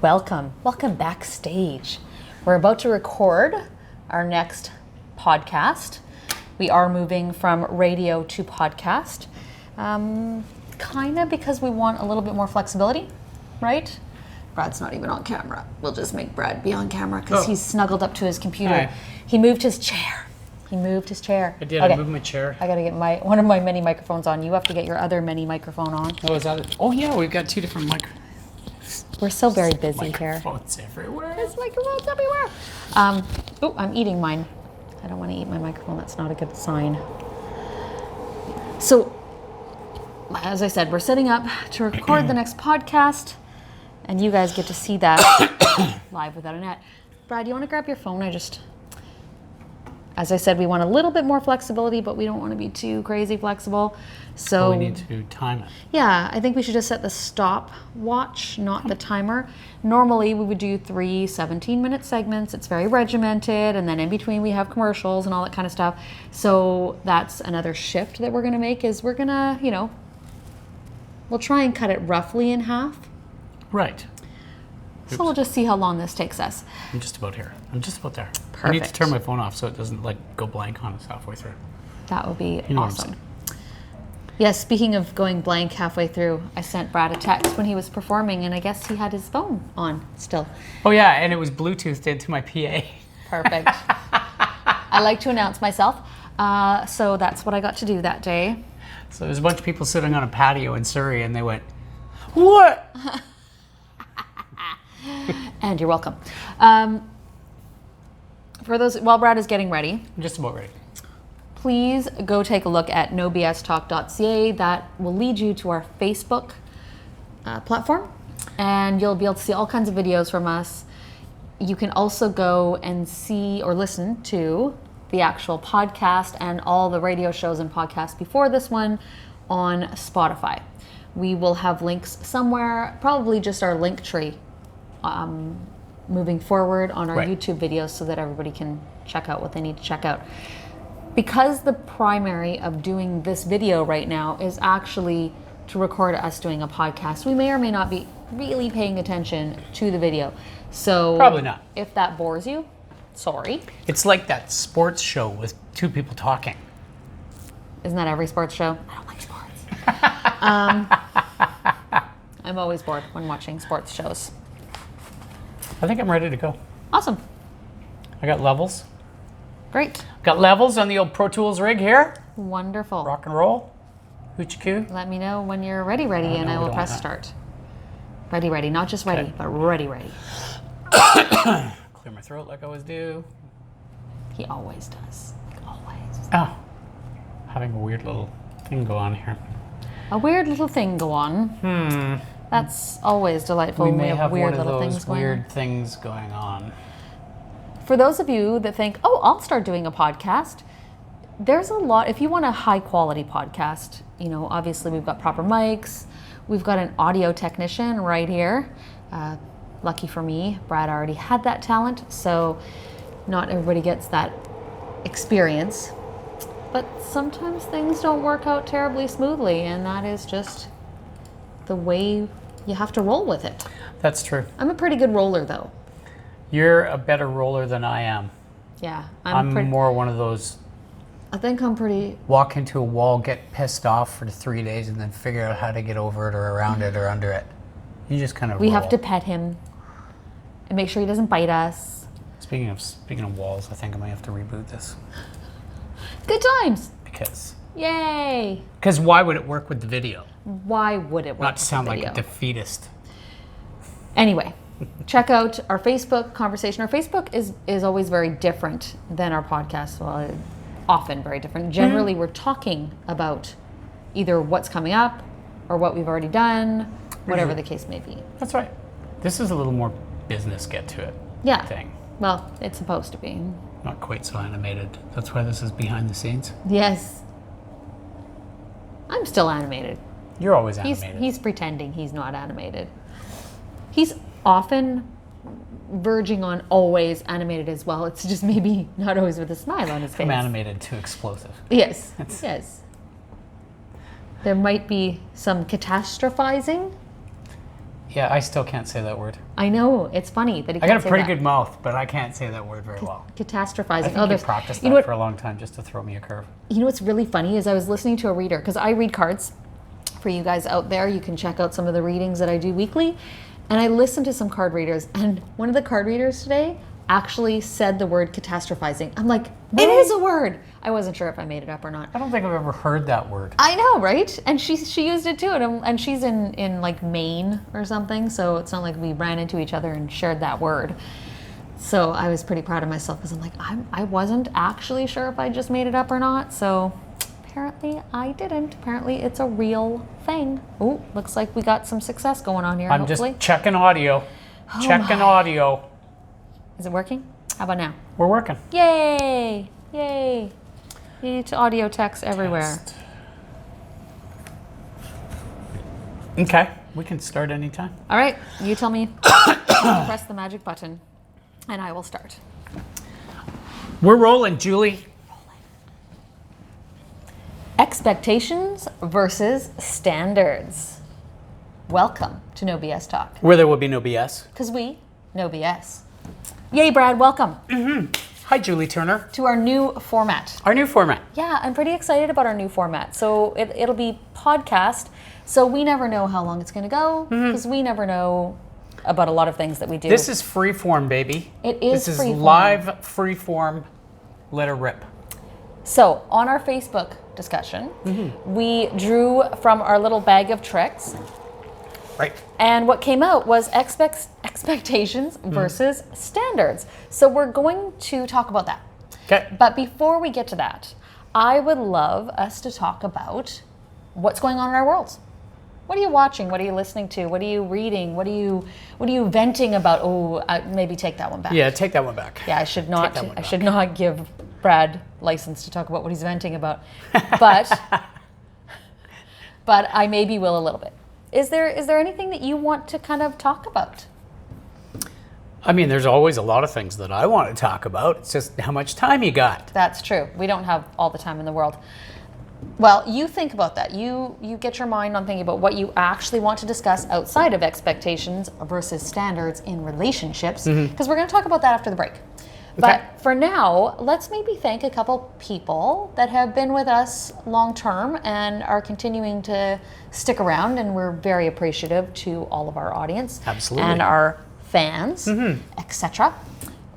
Welcome backstage. We're about to record our next podcast. We are moving from radio to podcast, kind of because we want a little bit more flexibility, right? Brad's not even on camera. We'll just make Brad be on camera because he's snuggled up to his computer. Hi. He moved his chair. I did. I moved my chair. I gotta get one of my mini microphones on. You have to get your other mini microphone on. Oh, is that it? Oh, yeah, we've got two different We're so very busy here. microphones everywhere. There's microphones everywhere. I'm eating mine. I don't want to eat my microphone. That's not a good sign. So, as I said, we're setting up to record the next podcast, and you guys get to see that live without a net. Brad, you want to grab your phone? As I said, we want a little bit more flexibility, but we don't want to be too crazy flexible. So we need to time it. Yeah, I think we should just set the stopwatch, not the timer. Normally, we would do 3 17-minute segments. It's very regimented, and then in between we have commercials and all that kind of stuff. So that's another shift that we're going to make is we're going to, we'll try and cut it roughly in half. Right. So we'll just see how long this takes us. I'm just about here. I'm just about there. Perfect. I need to turn my phone off so it doesn't go blank on us halfway through. That would be You know what I'm awesome. Yes, speaking of going blank halfway through, I sent Brad a text when he was performing, and I guess he had his phone on still. Oh, yeah, and it was Bluetoothed into my PA. Perfect. I like to announce myself. So that's what I got to do that day. So there's a bunch of people sitting on a patio in Surrey, and they went, "What?" And you're welcome. For those, while Brad is getting ready, I'm just about ready. please go take a look at nobstalk.ca. That will lead you to our Facebook platform, and you'll be able to see all kinds of videos from us. You can also go and see or listen to the actual podcast and all the radio shows and podcasts before this one on Spotify. We will have links somewhere, probably just our link tree moving forward on our Right. YouTube videos so that everybody can check out what they need to check out. Because the primary of doing this video right now is actually to record us doing a podcast, we may or may not be really paying attention to the video. So Probably not. If that bores you, sorry. It's like that sports show with two people talking. Isn't that every sports show? I don't like sports. I'm always bored when watching sports shows. I think I'm ready to go. Awesome. I got levels. Great. Got levels on the old Pro Tools rig here. Wonderful. Rock and roll. Hoochie coo. Let me know when you're ready, and no, I we will don't press want start. Ready. Not just ready, Okay. but ready. Clear my throat like I always do. He always does. Always. Oh, having a weird little thing go on here. A weird little thing go on. That's always delightful. We when may we have weird one of little those things going on. weird things going on. For those of you that think, oh, I'll start doing a podcast, there's a lot. If you want a high quality podcast, obviously we've got proper mics. We've got an audio technician right here. Lucky for me, Brad already had that talent, so not everybody gets that experience. But sometimes things don't work out terribly smoothly, and that is just the way you have to roll with it. That's true. I'm a pretty good roller, though. You're a better roller than I am. Yeah, I'm more one of those I think I'm pretty. walk into a wall, get pissed off for 3 days, and then figure out how to get over it or around it or under it. You just kind of We roll. have to pet him and make sure he doesn't bite us. Speaking of walls, I think I might have to reboot this Good times. because Yay. why would it work with the video? Why would it work? Not to sound with like the a video? defeatist. Anyway, check out our Facebook conversation. Our Facebook is always very different than our podcast. Well, often very different. Generally, we're talking about either what's coming up or what we've already done, whatever the case may be. That's right. This is a little more business get to it Yeah. thing. Well, it's supposed to be. Not quite so animated. That's why this is behind the scenes. Yes. I'm still animated. You're always animated. He's pretending he's not animated. He's often verging on always animated as well. It's just maybe not always with a smile on his face. From animated to explosive. Yes. Yes. There might be some catastrophizing Yeah, I still can't say that word. I know, it's funny that he I can't got a say pretty that. good mouth, but I can't say that word very well. Catastrophizing. I think you there's- practiced you know that what, for a long time just to throw me a curve. You know what's really funny is I was listening to a reader, because I read cards for you guys out there. You can check out some of the readings that I do weekly. And I listened to some card readers, and one of the card readers today actually said the word catastrophizing. I'm like, it is a word. I wasn't sure if I made it up or not. I don't think I've ever heard that word. I know, right? And she used it too, and she's in like Maine or something, so it's not like we ran into each other and shared that word. So I was pretty proud of myself because I'm like, I wasn't actually sure if I just made it up or not. So apparently I didn't. Apparently it's a real thing. Oh, looks like we got some success going on here. I'm hopefully. just checking audio. Checking audio. Is it working? How about now? We're working. Yay! Yay! Need audio text everywhere. Test. Okay, we can start anytime. All right, you tell me. Press the magic button, and I will start. We're rolling, Julie. Expectations versus standards. Welcome to No BS Talk, Where there will be no BS. because we know BS. Yay, Brad, welcome Hi, Julie Turner. to our new format. Our new format. Yeah, I'm pretty excited about our new format. So it'll be podcast, so we never know how long it's going to go, because we never know about a lot of things that we do. This is free form, baby. It is This is free form. live free form. Let her rip. So on our Facebook discussion, we drew from our little bag of tricks. Right. And what came out was expectations versus standards. So we're going to talk about that. Okay. But before we get to that, I would love us to talk about what's going on in our world. What are you watching? What are you listening to? What are you reading? What are you venting about? Oh, maybe take that one back. Yeah, take that one back. Yeah, I should not. that one I should not give Brad license to talk about what he's venting about. But I maybe will a little bit. Is there anything that you want to kind of talk about? I mean, there's always a lot of things that I want to talk about. It's just how much time you got. That's true. We don't have all the time in the world. Well, you think about that. You get your mind on thinking about what you actually want to discuss outside of expectations versus standards in relationships, because we're going to talk about that after the break. But for now, let's maybe thank a couple people that have been with us long term and are continuing to stick around, and we're very appreciative to all of our audience. Absolutely. And our fans, etc.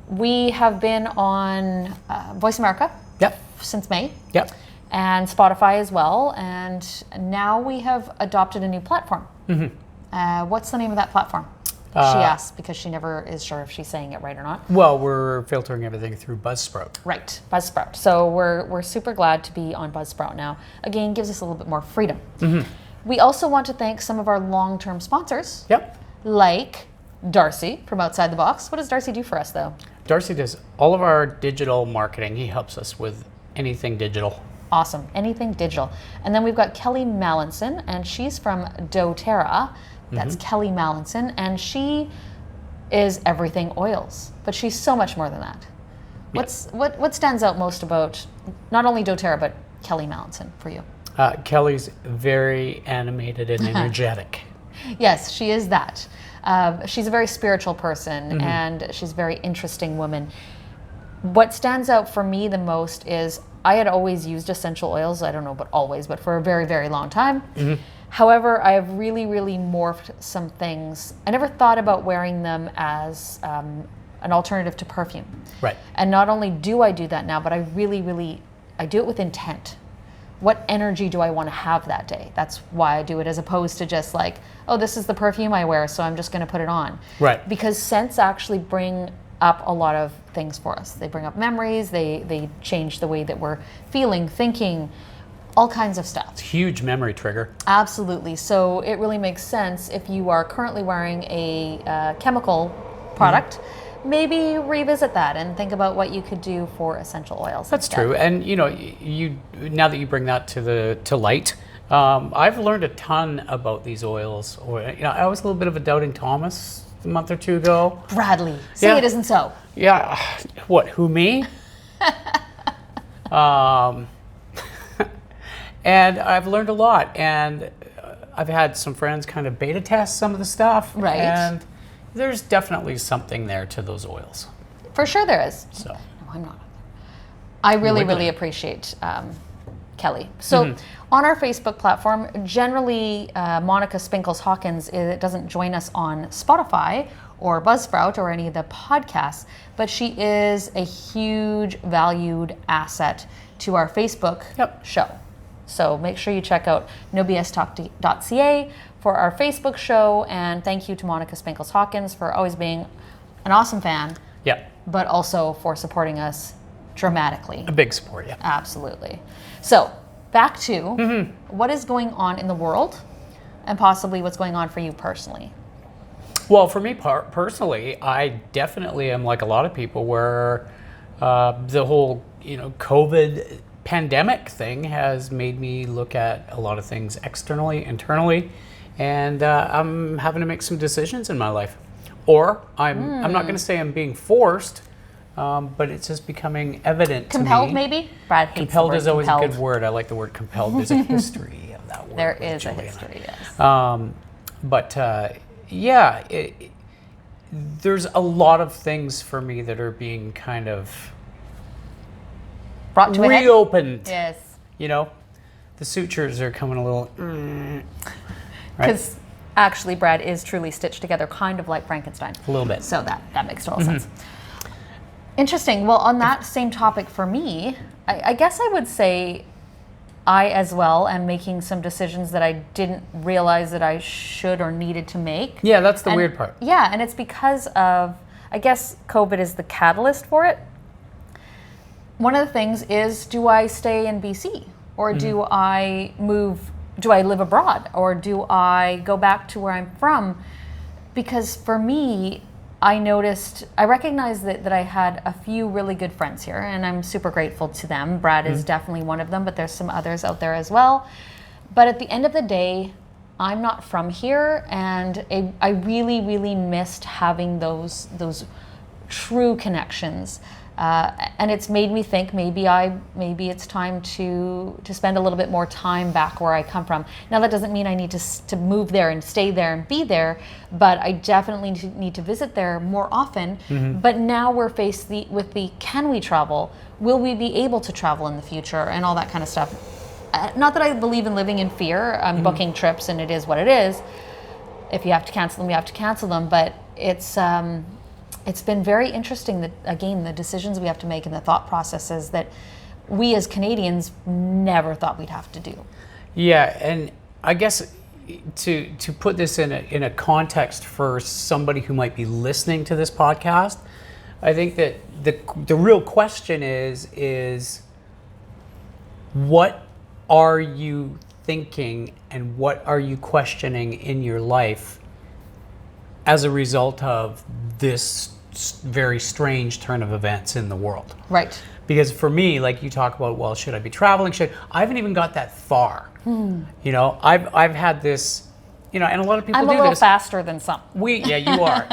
We have been on Voice America Yep. since May. Yep. And Spotify as well. And now we have adopted a new platform. What's the name of that platform? She asked because she never is sure if she's saying it right or not. Well, we're filtering everything through Buzzsprout. Right, Buzzsprout. So we're super glad to be on Buzzsprout now. Again, gives us a little bit more freedom. We also want to thank some of our long-term sponsors, Yep. like Darcy from Outside the Box. What does Darcy do for us, though? Darcy does all of our digital marketing. He helps us with anything digital. Awesome. Anything digital. And then we've got Kelly Mallinson, and she's from doTERRA. That's Kelly Mallinson, and she is everything oils, but she's so much more than that. What stands out most about not only doTERRA but Kelly Mallinson for you? Kelly's very animated and energetic. Yes, she is that. She's a very spiritual person, and she's a very interesting woman. What stands out for me the most is I had always used essential oils. I don't know about always, but for a very, very long time. However, I have really, really morphed some things. I never thought about wearing them as an alternative to perfume. Right. And not only do I do that now, but I really, really, I do it with intent. What energy do I want to have that day? That's why I do it, as opposed to just like, oh, this is the perfume I wear, so I'm just going to put it on. Right. Because scents actually bring up a lot of things for us. They bring up memories, they change the way that we're feeling, thinking, all kinds of stuff. Huge memory trigger. Absolutely. So it really makes sense if you are currently wearing a chemical product, maybe revisit that and think about what you could do for essential oils. That's instead. true. And you know, you now that you bring that to light, I've learned a ton about these oils. Or you know, I was a little bit of a doubting Thomas a month or two ago. Bradley, say Yeah. it isn't so. Yeah. What? Who, me? And I've learned a lot. And I've had some friends kind of beta test some of the stuff. Right. And there's definitely something there to those oils. For sure there is. So. No, I'm not. I really, wiggling. really appreciate Kelly. So on our Facebook platform, generally Monica Spinkles Hawkins doesn't join us on Spotify or Buzzsprout or any of the podcasts, but she is a huge valued asset to our Facebook show. So make sure you check out nobstalk.ca for our Facebook show, and thank you to Monica Spinkles Hawkins for always being an awesome fan, but also for supporting us dramatically. A big support, yeah. Absolutely. So back to what is going on in the world and possibly what's going on for you personally. Well, for me personally, I definitely am like a lot of people where the whole, COVID pandemic thing has made me look at a lot of things externally, internally, and I'm having to make some decisions in my life. Or I'm not going to say I'm being forced, but it's just becoming evident Compelled, to me. maybe? Brad hates Compelled the word is always compelled. a good word. I like the word compelled. There's a history of that word. There with is a Juliana. history, yes. There's a lot of things for me that are being kind of Brought to a head? reopened. Yes. The sutures are coming a little, right? Because actually Brad is truly stitched together kind of like Frankenstein. A little bit. So that makes total sense. Interesting. Well, on that same topic for me, I guess I would say I as well am making some decisions that I didn't realize that I should or needed to make. Yeah, that's the weird part. Yeah, and it's because of, I guess COVID is the catalyst for it. One of the things is, do I stay in BC? Or do I move, do I live abroad? Or do I go back to where I'm from? Because for me, I recognized that I had a few really good friends here, and I'm super grateful to them. Brad is definitely one of them, but there's some others out there as well. But at the end of the day, I'm not from here, and I really, really missed having those true connections. And it's made me think maybe it's time to spend a little bit more time back where I come from. Now that doesn't mean I need to move there and stay there and be there, but I definitely need to visit there more often. But now we're faced with the can we travel? Will we be able to travel in the future and all that kind of stuff? Not that I believe in living in fear. I'm booking trips and it is what it is. If you have to cancel them, you have to cancel them. But it's been very interesting that, again, the decisions we have to make and the thought processes that we as Canadians never thought we'd have to do. Yeah, and I guess to put this in a context for somebody who might be listening to this podcast, I think that the real question is what are you thinking and what are you questioning in your life as a result of this very strange turn of events in the world? Right. Because for me, like you talk about, well, should I be traveling? I haven't even got that far. I've had this, and a lot of people do this. I'm a little faster than some. Yeah, you are.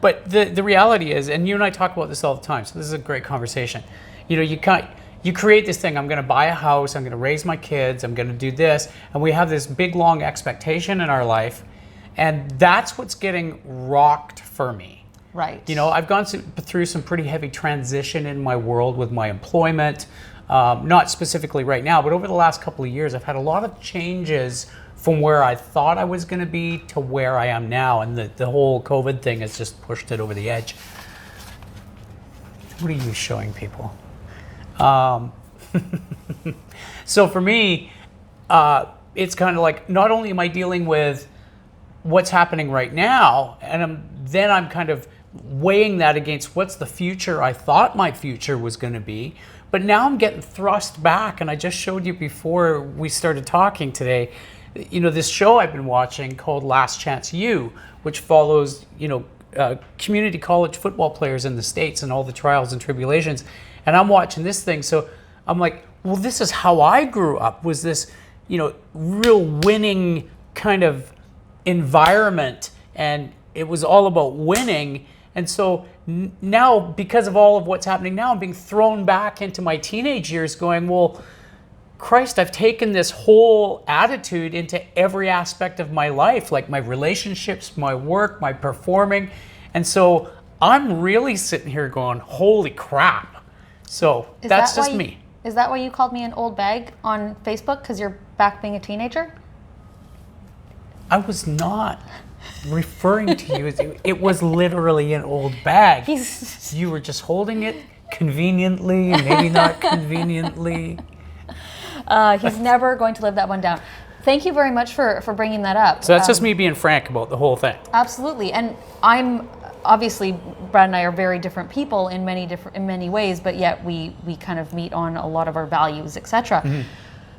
But the reality is, and you and I talk about this all the time, so this is a great conversation. You create this thing, I'm going to buy a house, I'm going to raise my kids, I'm going to do this, and we have this big, long expectation in our life, and that's what's getting rocked for me. Right. I've gone through some pretty heavy transition in my world with my employment, not specifically right now, but over the last couple of years, I've had a lot of changes from where I thought I was going to be to where I am now, and the whole COVID thing has just pushed it over the edge. What are you showing people? So for me, it's kind of like, not only am I dealing with what's happening right now, and I'm kind of weighing that against what's the future I thought my future was going to be, but now I'm getting thrust back. And I just showed you before we started talking today, this show I've been watching called Last Chance U, which follows community college football players in the States and all the trials and tribulations. And I'm watching this thing, so I'm like, well, this is how I grew up, was this real winning kind of environment, and it was all about winning. And so now, because of all of what's happening now, I'm being thrown back into my teenage years going, well, Christ, I've taken this whole attitude into every aspect of my life, like my relationships, my work, my performing. And so I'm really sitting here going, holy crap. So that's just me. Is that why you called me an old bag on Facebook? Because you're back being a teenager? I was not referring to you as, it was literally an old bag. You were just holding it conveniently, maybe not conveniently. He's never going to live that one down. Thank you very much for bringing that up. So that's just me being frank about the whole thing. Absolutely. And I'm obviously, Brad and I are very different people in many ways, but yet we kind of meet on a lot of our values, etc.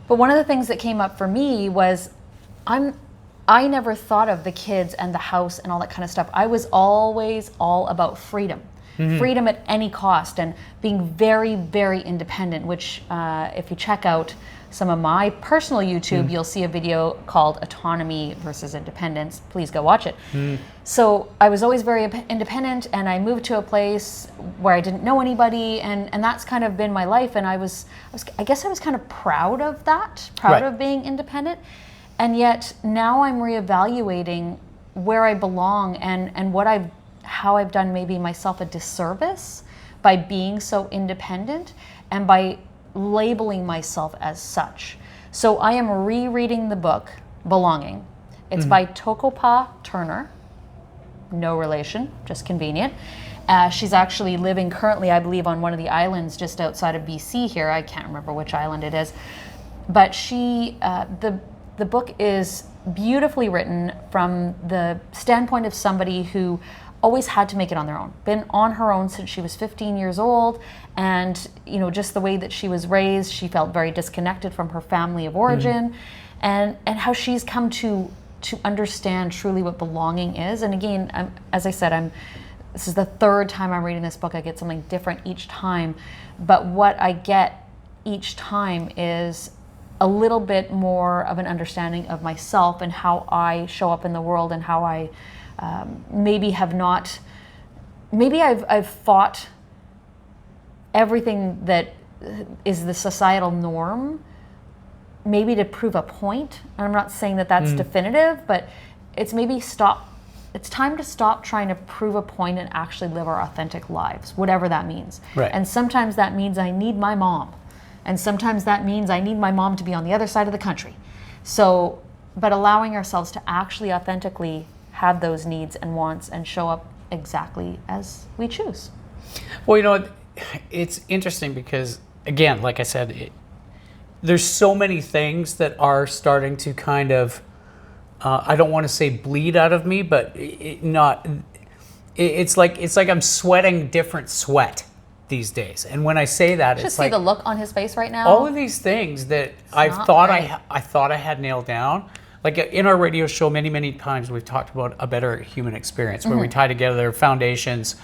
But one of the things that came up for me was I never thought of the kids and the house and all that kind of stuff. I was always all about freedom. Freedom at any cost, and being very, very independent, which if you check out some of my personal YouTube, you'll see a video called Autonomy versus Independence. Please go watch it. So I was always very independent, and I moved to a place where I didn't know anybody, and that's kind of been my life. And I guess I was kind of proud of that, proud of being independent. And yet now I'm reevaluating where I belong and how I've done maybe myself a disservice by being so independent and by labeling myself as such. So I am rereading the book, Belonging. It's by Tokopa Turner. No relation, just convenient. She's actually living currently, I believe, on one of the islands just outside of BC here. I can't remember which island it is. But the book is beautifully written from the standpoint of somebody who always had to make it on their own, been on her own since she was 15 years old. And, just the way that she was raised, she felt very disconnected from her family of origin, and how she's come to understand truly what belonging is. And again, as I said, this is the third time I'm reading this book. I get something different each time. But what I get each time is a little bit more of an understanding of myself and how I show up in the world, and how I I've fought everything that is the societal norm, maybe to prove a point. And I'm not saying that that's definitive, but it's time to stop trying to prove a point and actually live our authentic lives, whatever that means. Right. And sometimes that means I need my mom. And sometimes that means I need my mom to be on the other side of the country. So, but allowing ourselves to actually authentically have those needs and wants and show up exactly as we choose. Well, it's interesting because, again, like I said, there's so many things that are starting to kind of, I don't want to say bleed out of me, but it's like I'm sweating different sweat these days. And when I say that, Just it's see like the look on his face right now. all of these things that I thought I had nailed down. Like in our radio show, many times we've talked about a better human experience, where we tie together foundations,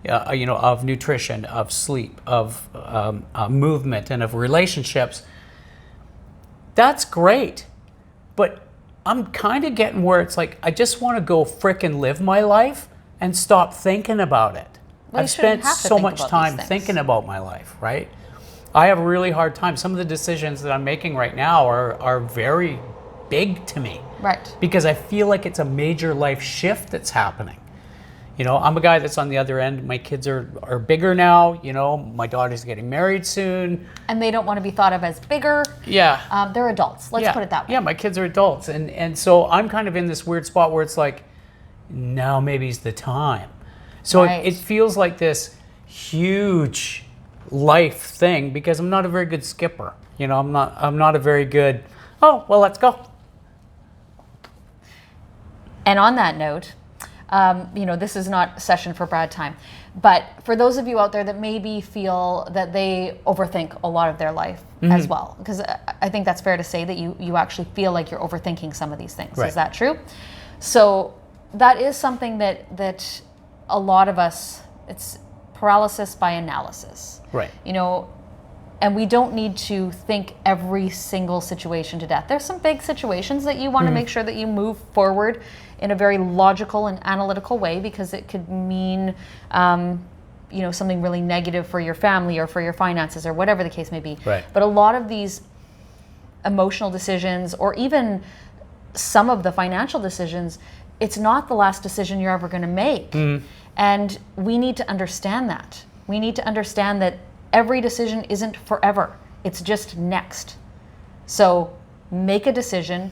of nutrition, of sleep, of movement, and of relationships. That's great, but I'm kind of getting where it's like I just want to go frickin' live my life and stop thinking about it. Well, I've spent so much time thinking about my life, right? I have a really hard time. Some of the decisions that I'm making right now are very big to me. Right. Because I feel like it's a major life shift that's happening. I'm a guy that's on the other end. My kids are bigger now. My daughter's getting married soon. And they don't want to be thought of as bigger. Yeah. They're adults. Let's put it that way. Yeah, my kids are adults. And so I'm kind of in this weird spot where it's like, now maybe's the time. So it feels like this huge life thing, because I'm not a very good skipper. I'm not a very good, let's go. And on that note, this is not a session for Brad time, but for those of you out there that maybe feel that they overthink a lot of their life as well, because I think that's fair to say that you actually feel like you're overthinking some of these things. Right. Is that true? So that is something that a lot of us, it's paralysis by analysis. Right. And we don't need to think every single situation to death. There's some big situations that you want to make sure that you move forward in a very logical and analytical way, because it could mean, something really negative for your family or for your finances or whatever the case may be. Right. But a lot of these emotional decisions or even some of the financial decisions, it's not the last decision you're ever going to make. And we need to understand that. We need to understand that every decision isn't forever. It's just next. So make a decision,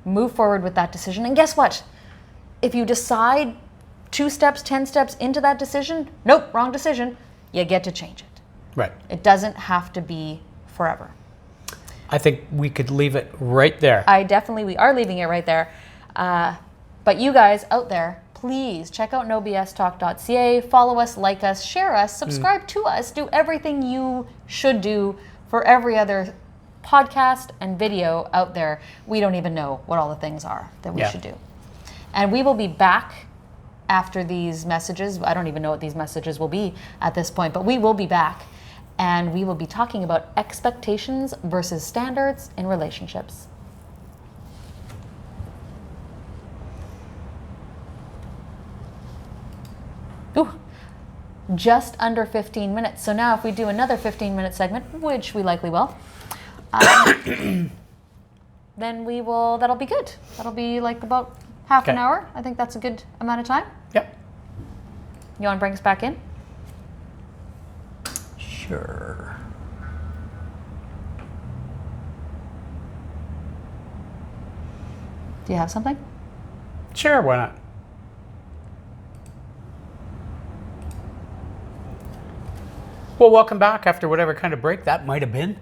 move forward with that decision. And guess what? If you decide 2 steps, 10 steps into that decision, nope, wrong decision, you get to change it. Right. It doesn't have to be forever. I think we could leave it right there. We are leaving it right there. But you guys out there, please check out nobstalk.ca, follow us, like us, share us, subscribe to us, do everything you should do for every other podcast and video out there. We don't even know what all the things are that we should do. And we will be back after these messages. I don't even know what these messages will be at this point, but we will be back. And we will be talking about expectations versus standards in relationships. Ooh, just under 15 minutes. So now if we do another 15-minute segment, which we likely will, then that'll be good. That'll be like about half an hour. I think that's a good amount of time. Yep. You want to bring us back in? Sure. Do you have something? Sure, why not? Well, welcome back after whatever kind of break that might have been.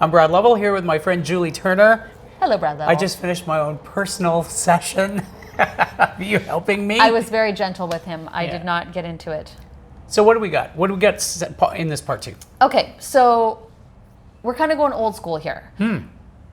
I'm Brad Lovell here with my friend Julie Turner. Hello, Brad Lovell. I just finished my own personal session. Are you helping me? I was very gentle with him. I did not get into it. So what do we got? What do we got in this part 2? Okay, so we're kind of going old school here.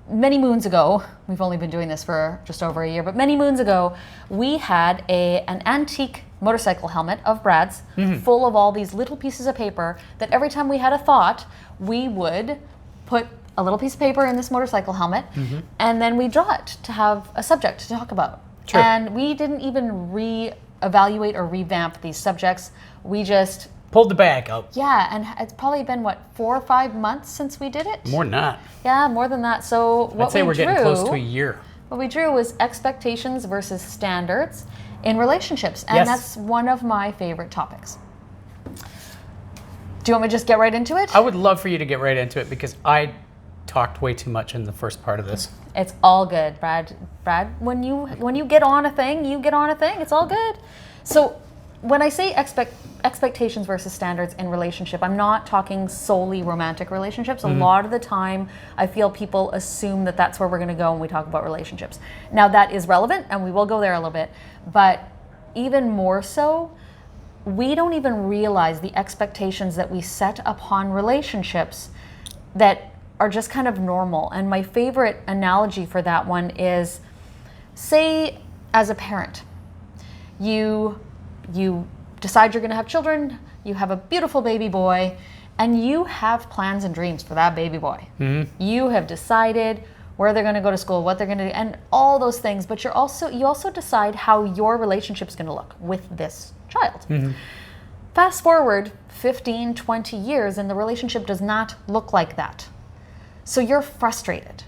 Many moons ago, we've only been doing this for just over a year, but many moons ago, we had an antique motorcycle helmet of Brad's full of all these little pieces of paper that every time we had a thought, we would put a little piece of paper in this motorcycle helmet and then we draw it to have a subject to talk about. Sure. And we didn't even re-evaluate or revamp these subjects. We just pulled the bag out. Yeah, and it's probably been, 4 or 5 months since we did it? More than that. Yeah, more than that. So I'd say we're getting close to a year. What we drew was expectations versus standards in relationships. And that's one of my favorite topics. Do you want me to just get right into it? I would love for you to get right into it because I talked way too much in the first part of this. It's all good, Brad. When you get on a thing, you get on a thing. It's all good. So when I say expectations versus standards in relationship, I'm not talking solely romantic relationships. A lot of the time, I feel people assume that that's where we're going to go when we talk about relationships. Now, that is relevant, and we will go there a little bit. But even more so, we don't even realize the expectations that we set upon relationships that are just kind of normal. And my favorite analogy for that one is, say, as a parent, you decide you're going to have children, you have a beautiful baby boy, and you have plans and dreams for that baby boy. You have decided where they're going to go to school, what they're going to do, and all those things, but you also decide how your relationship is going to look with this child. Fast forward 15, 20 years, and the relationship does not look like that. So you're frustrated.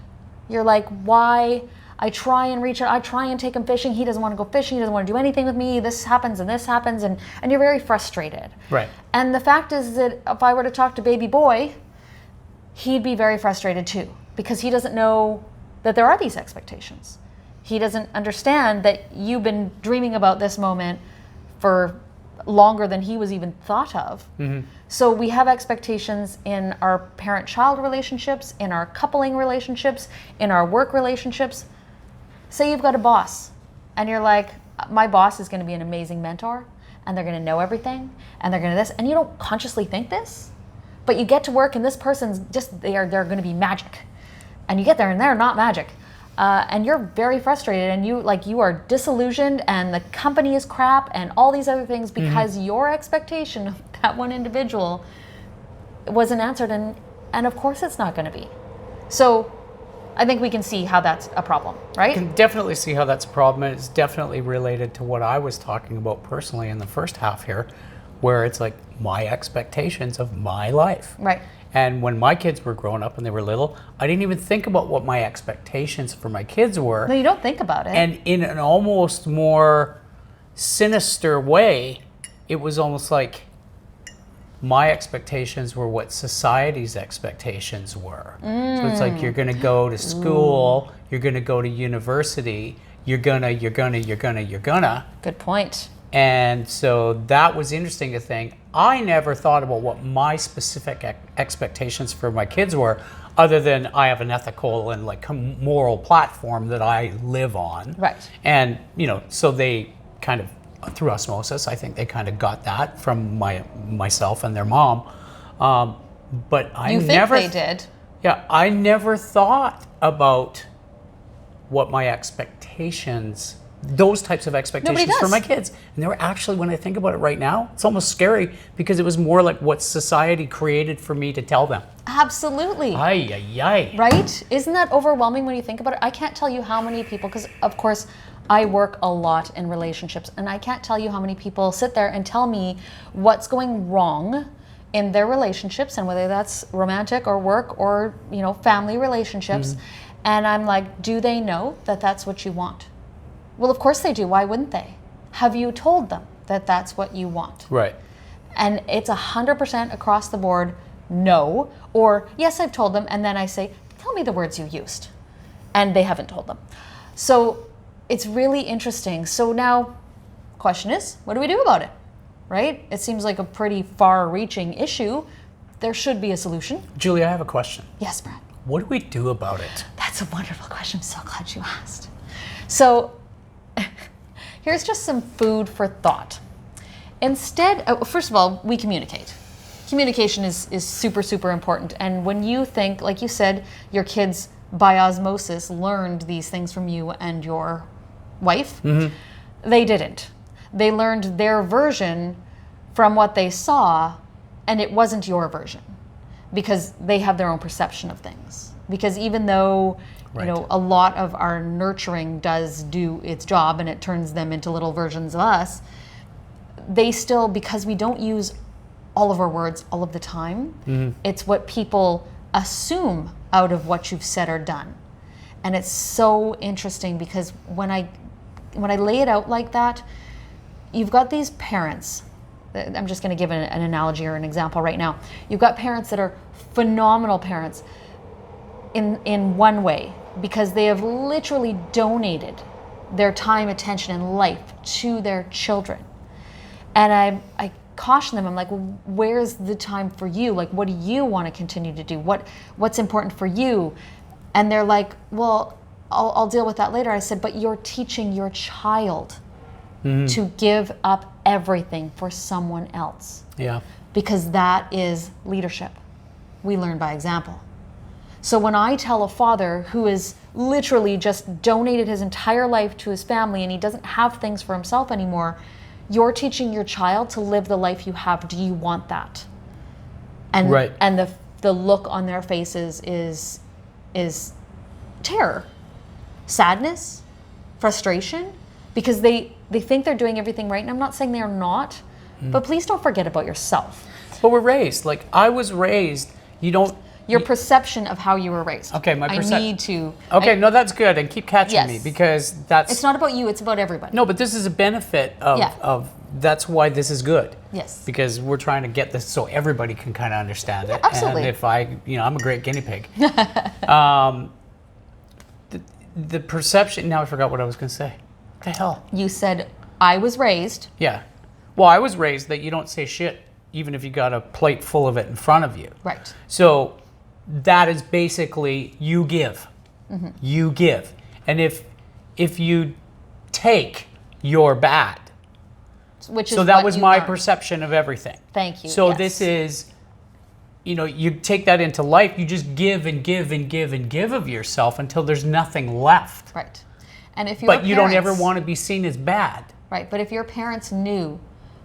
You're like, why? I try and reach out, I try and take him fishing, he doesn't want to go fishing, he doesn't want to do anything with me, this happens, and you're very frustrated. Right. And the fact is that if I were to talk to baby boy, he'd be very frustrated too, because he doesn't know that there are these expectations. He doesn't understand that you've been dreaming about this moment for longer than he was even thought of. So we have expectations in our parent-child relationships, in our coupling relationships, in our work relationships. Say you've got a boss and you're like, my boss is going to be an amazing mentor and they're going to know everything and they're going to this, and you don't consciously think this, but you get to work and this person's just, they're going to be magic, and you get there and they're not magic. And you're very frustrated and you are disillusioned and the company is crap and all these other things because your expectation of that one individual wasn't answered, and of course it's not going to be. So I think we can see how that's a problem, right? I can definitely see how that's a problem, and it's definitely related to what I was talking about personally in the first half here, where it's like my expectations of my life. Right. And when my kids were growing up and they were little, I didn't even think about what my expectations for my kids were. No, you don't think about it. And in an almost more sinister way, it was almost like my expectations were what society's expectations were. So it's like, you're going to go to school, you're going to go to university, you're gonna. Good point. And so that was interesting to think. I never thought about what my specific expectations for my kids were, other than I have an ethical and like moral platform that I live on. Right. And, you know, so they kind of, through osmosis, I think they kind of got that from myself and their mom. But I never... You think they did? Yeah, I never thought about what my expectations, those types of expectations for my kids. And they were actually, when I think about it right now, it's almost scary because it was more like what society created for me to tell them. Absolutely. Ay, ay, ay. Right? Isn't that overwhelming when you think about it? I can't tell you how many people, because of course I work a lot in relationships, and I can't tell you how many people sit there and tell me what's going wrong in their relationships, and whether that's romantic or work or, you know, family relationships. And I'm like, do they know that that's what you want? Well, of course they do. Why wouldn't they? Have you told them that that's what you want? Right. And it's 100% across the board, no. Or, yes, I've told them. And then I say, tell me the words you used. And they haven't told them. So it's really interesting. So now, question is, what do we do about it? Right? It seems like a pretty far-reaching issue. There should be a solution. Julie, I have a question. Yes, Brad. What do we do about it? That's a wonderful question. I'm so glad you asked. So here's just some food for thought. Instead, first of all, we communicate. Communication is super, super important. And when you think, like you said, your kids by osmosis learned these things from you and your wife, they didn't. They learned their version from what they saw, and it wasn't your version, because they have their own perception of things. Because even though, you know, a lot of our nurturing does do its job and it turns them into little versions of us, they still, because we don't use all of our words all of the time, it's what people assume out of what you've said or done. And it's so interesting because when I lay it out like that, you've got these parents. I'm just going to give an analogy or an example right now. You've got parents that are phenomenal parents in one way, because they have literally donated their time, attention, and life to their children. And I caution them. I'm like, well, where's the time for you? Like, what do you want to continue to do? What's important for you? And they're like, well, I'll deal with that later. I said, but you're teaching your child to give up everything for someone else. Yeah. Because that is leadership. We learn by example. So when I tell a father who is literally just donated his entire life to his family and he doesn't have things for himself anymore, you're teaching your child to live the life you have. Do you want that? And and the look on their faces is terror, sadness, frustration, because they think they're doing everything right. And I'm not saying they're not, but please don't forget about yourself. But we're raised. Like, I was raised, you don't... Your perception of how you were raised. Okay, my perception... I need to... Okay, no, that's good. And keep catching me, because that's... It's not about you, it's about everybody. No, but this is a benefit of that's why this is good. Yes. Because we're trying to get this so everybody can kind of understand it. Absolutely. And if I'm a great guinea pig. The perception... Now I forgot what I was going to say. What the hell? You said, I was raised... Yeah. Well, I was raised that you don't say shit even if you got a plate full of it in front of you. Right. So that is basically you give. You give. And if you take, you're bad. Which is so that what was you my learned. perception of everything. Thank you. So yes. this is, you take that into life, you just give and give and give and give of yourself until there's nothing left. Right. And if but you don't ever want to be seen as bad. Right. But if your parents knew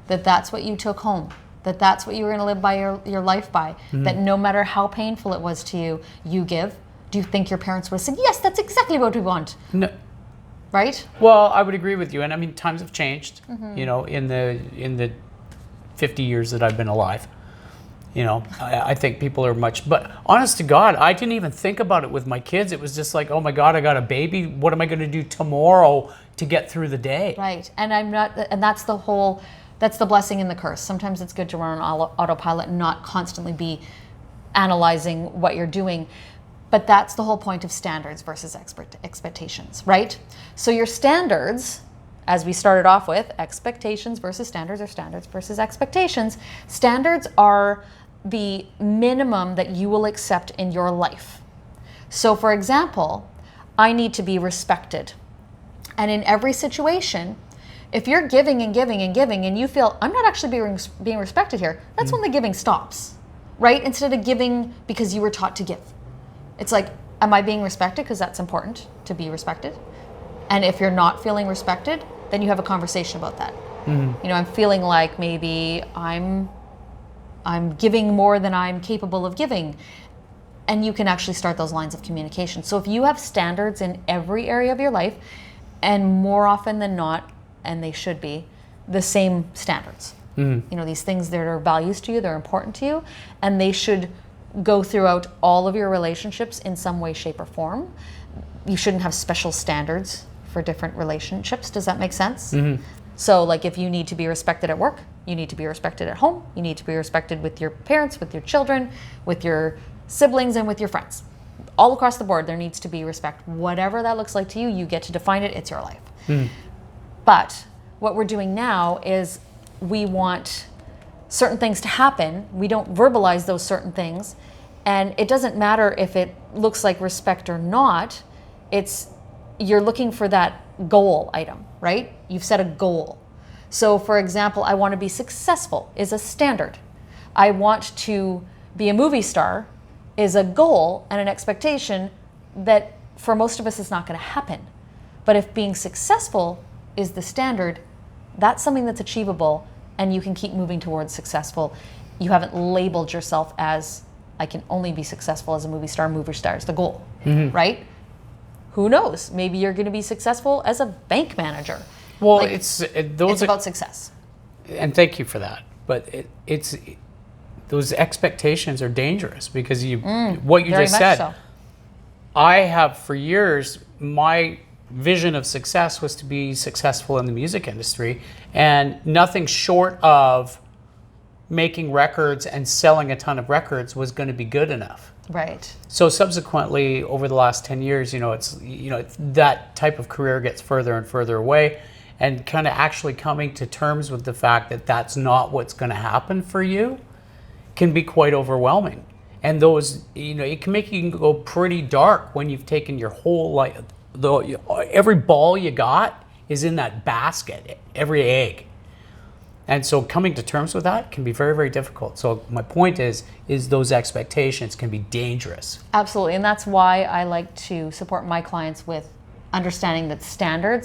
that that's what you took home, that that's what you were going to live by your life by, that no matter how painful it was to you, you give, do you think your parents would have said, yes, that's exactly what we want? No. Right? Well, I would agree with you. And I mean, times have changed, in the 50 years that I've been alive. You know, I think people are much, but honest to God, I didn't even think about it with my kids. It was just like, oh my God, I got a baby. What am I going to do tomorrow to get through the day? Right. And that's the blessing and the curse. Sometimes it's good to run on autopilot and not constantly be analyzing what you're doing. But that's the whole point of standards versus expectations, right? So your standards, as we started off with, expectations versus standards, or standards versus expectations. Standards are the minimum that you will accept in your life. So for example, I need to be respected. And in every situation, if you're giving and giving and giving and you feel, I'm not actually being respected here, that's when the giving stops, right? Instead of giving because you were taught to give. It's like, am I being respected? Because that's important, to be respected. And if you're not feeling respected, then you have a conversation about that. You know, I'm feeling like maybe I'm giving more than I'm capable of giving. And you can actually start those lines of communication. So if you have standards in every area of your life, and more often than not, and they should be, the same standards. You know, these things that are values to you, they're important to you, and they should go throughout all of your relationships in some way, shape, or form. You shouldn't have special standards for different relationships. Does that make sense? So like if you need to be respected at work, you need to be respected at home, you need to be respected with your parents, with your children, with your siblings, and with your friends. All across the board, there needs to be respect. Whatever that looks like to you, you get to define it, it's your life. But what we're doing now is we want certain things to happen. We don't verbalize those certain things. And it doesn't matter if it looks like respect or not. You're looking for that goal item, right? You've set a goal. So for example, I want to be successful is a standard. I want to be a movie star is a goal and an expectation that for most of us is not going to happen. But if being successful is the standard, that's something that's achievable and you can keep moving towards successful. You haven't labeled yourself as, I can only be successful as a movie star. Movie star is the goal, right? Who knows? Maybe you're going to be successful as a bank manager. Well, Like, it's about success. and thank you for that. But it's those expectations are dangerous because what you Very just much said. so. I have for years, my vision of success was to be successful in the music industry, and nothing short of making records and selling a ton of records was going to be good enough. Right. So subsequently, over the last 10 years, it's that type of career gets further and further away, and kind of actually coming to terms with the fact that that's not what's going to happen for you can be quite overwhelming. And those, it can make you go pretty dark when you've taken your whole life. Every ball you got is in that basket, every egg. And so coming to terms with that can be very, very difficult. So my point is those expectations can be dangerous. Absolutely. And that's why I like to support my clients with understanding that standards